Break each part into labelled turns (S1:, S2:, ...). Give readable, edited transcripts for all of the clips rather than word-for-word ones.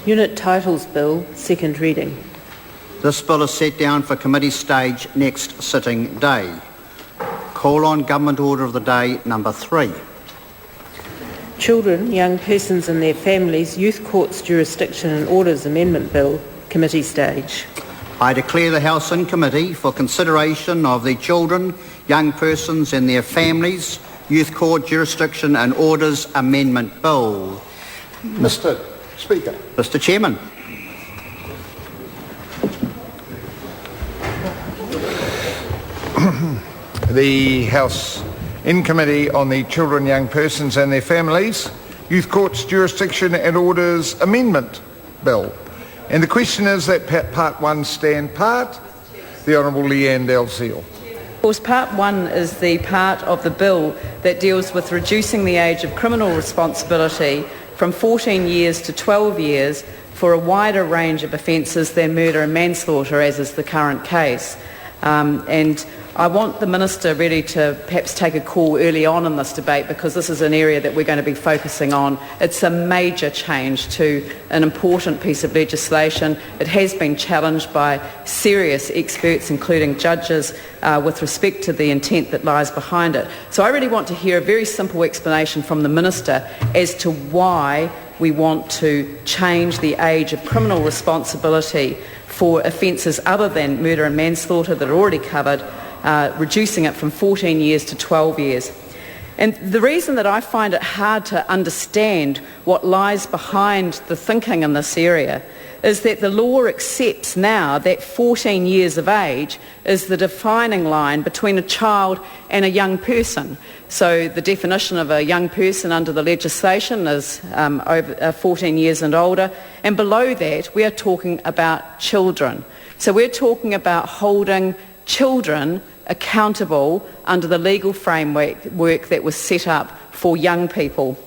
S1: Unit Titles Bill, second reading.
S2: This bill is set down for committee stage next sitting day. Call on Government Order of the Day number 3.
S1: Children, Young Persons and Their Families, Youth Courts Jurisdiction and Orders Amendment Bill, committee stage.
S2: I declare the House in committee for consideration of the Children, Young Persons and Their Families, Youth Court Jurisdiction and Orders Amendment Bill.
S3: Mr. Speaker.
S2: Mr. Chairman.
S3: The House in committee on the Children, Young Persons and Their Families, Youth Courts Jurisdiction and Orders Amendment Bill. And the question is that Part 1 stand part. The Honourable Leanne Dalziel.
S4: Of course, Part 1 is the part of the bill that deals with reducing the age of criminal responsibility from 14 years to 12 years for a wider range of offences than murder and manslaughter, as is the current case. And I want the Minister really to perhaps take a call early on in this debate, because this is an area that we're going to be focusing on. It's a major change to an important piece of legislation. It has been challenged by serious experts, including judges, with respect to the intent that lies behind it. So I really want to hear a very simple explanation from the Minister as to why we want to change the age of criminal responsibility for offences other than murder and manslaughter that are already covered, reducing it from 14 years to 12 years. And the reason that I find it hard to understand what lies behind the thinking in this area is that the law accepts now that 14 years of age is the defining line between a child and a young person. So the definition of a young person under the legislation is over 14 years and older, and below that we are talking about children. So we're talking about holding children accountable under the legal framework that was set up for young people.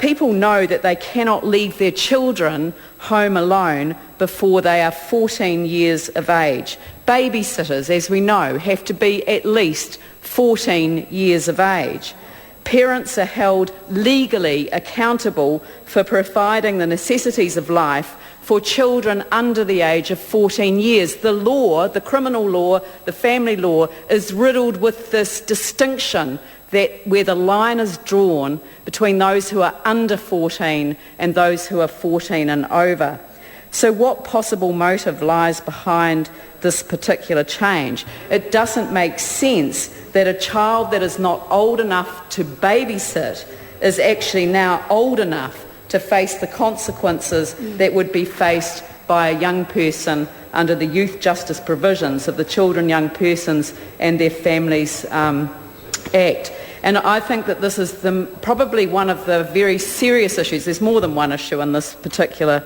S4: People know that they cannot leave their children home alone before they are 14 years of age. Babysitters, as we know, have to be at least 14 years of age. Parents are held legally accountable for providing the necessities of life for children under the age of 14 years. The law, the criminal law, the family law, is riddled with this distinction that where the line is drawn between those who are under 14 and those who are 14 and over. So what possible motive lies behind this particular change? It doesn't make sense that a child that is not old enough to babysit is actually now old enough to face the consequences that would be faced by a young person under the youth justice provisions of the Children, Young Persons and Their Families Act. And I think that this is probably one of the very serious issues. There's more than one issue in this particular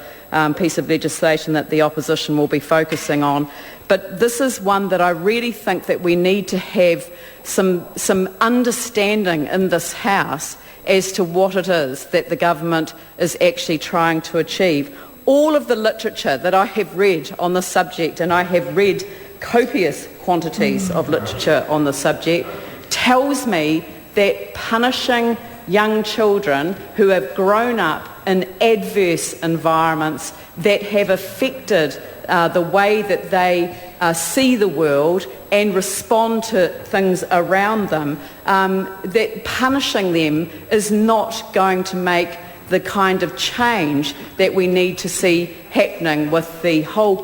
S4: piece of legislation that the opposition will be focusing on. But this is one that I really think that we need to have some understanding in this House as to what it is that the government is actually trying to achieve. All of the literature that I have read on the subject, and I have read copious quantities of literature on the subject, tells me that punishing young children who have grown up in adverse environments that have affected the way that they see the world and respond to things around them, that punishing them is not going to make the kind of change that we need to see happening with the whole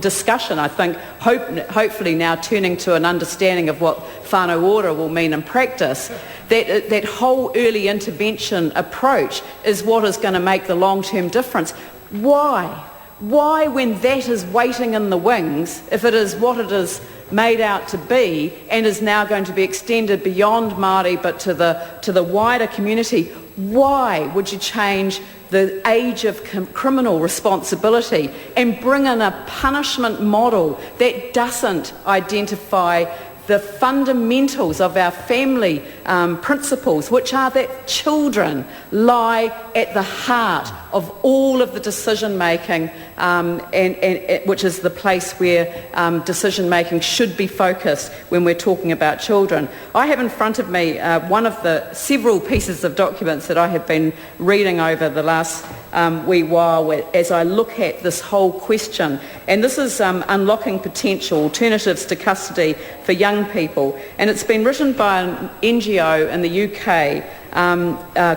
S4: discussion, I think, hopefully now turning to an understanding of what whānau ora will mean in practice, that whole early intervention approach is what is going to make the long-term difference. Why? Why, when that is waiting in the wings, if it is what it is made out to be and is now going to be extended beyond Māori but to the wider community, why would you change the age of criminal responsibility and bring in a punishment model that doesn't identify the fundamentals of our family principles, which are that children lie at the heart of all of the decision making, and which is the place where decision making should be focused when we're talking about children. I have in front of me one of the several pieces of documents that I have been reading over the last wee while as I look at this whole question, and this is Unlocking Potential, Alternatives to Custody for Young People, and it's been written by an NGO in the UK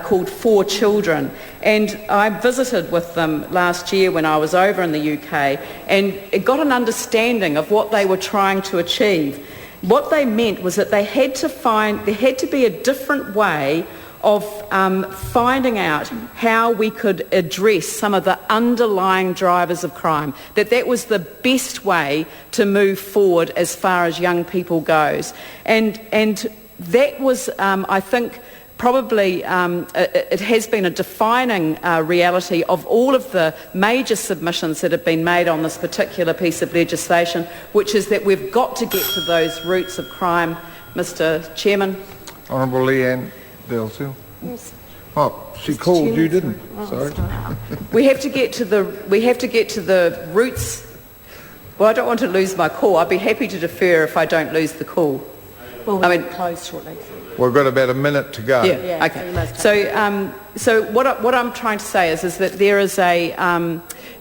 S4: called For Children, and I visited with them last year when I was over in the UK and got an understanding of what they were trying to achieve. What they meant was that there had to be a different way of finding out how we could address some of the underlying drivers of crime, that was the best way to move forward as far as young people goes. And that was, I think, probably it has been a defining reality of all of the major submissions that have been made on this particular piece of legislation, which is that we've got to get to those roots of crime, Mr. Chairman.
S3: Honourable Leanne Dalziel.
S1: Yes.
S3: Oh, she
S1: Mr.
S3: called,
S1: Chairman.
S3: you didn't.
S1: Oh,
S3: Sorry.
S1: sorry.
S4: We have to get to the roots. Well, I don't want to lose my call. I'd be happy to defer if I don't lose the call.
S1: Well,
S4: I
S1: we'll
S4: mean-
S1: close shortly.
S3: We've got about a minute to go.
S4: Yeah.
S1: so
S4: Okay.
S1: you must
S4: So what I'm trying to say is that there is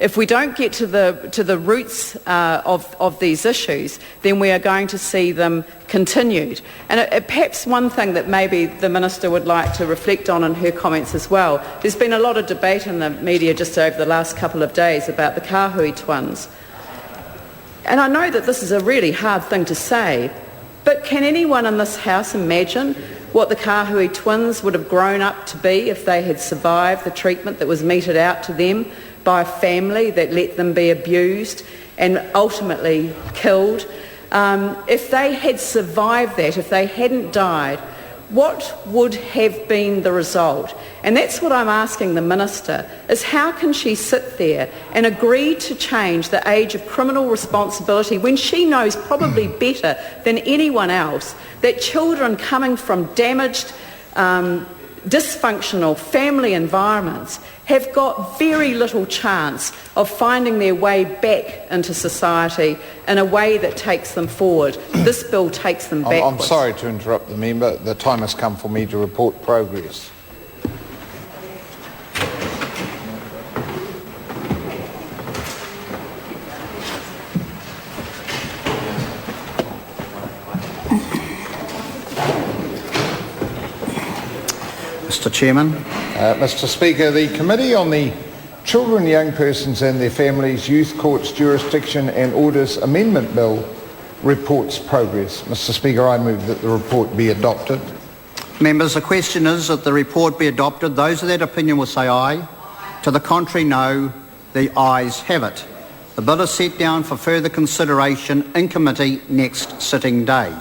S4: if we don't get to the roots of these issues, then we are going to see them continued. And perhaps one thing that maybe the Minister would like to reflect on in her comments as well. There's been a lot of debate in the media just over the last couple of days about the Kāhui twins. And I know that this is a really hard thing to say, but can anyone in this House imagine what the Kāhui twins would have grown up to be if they had survived the treatment that was meted out to them by a family that let them be abused and ultimately killed? If they had survived that, if they hadn't died, what would have been the result? And that's what I'm asking the Minister, is how can she sit there and agree to change the age of criminal responsibility when she knows probably better than anyone else that children coming from damaged, dysfunctional family environments have got very little chance of finding their way back into society in a way that takes them forward. This bill takes them backwards.
S3: I'm sorry to interrupt the member. The time has come for me to report progress.
S2: Mr. Chairman.
S3: Mr. Speaker, the Committee on the Children, Young Persons and Their Families, Youth Courts, Jurisdiction and Orders Amendment Bill reports progress. Mr. Speaker, I move that the report be adopted.
S2: Members, the question is that the report be adopted. Those of that opinion will say aye. To the contrary, no. The ayes have it. The bill is set down for further consideration in committee next sitting day.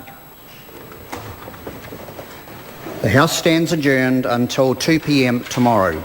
S2: The House stands adjourned until 2 p.m. tomorrow.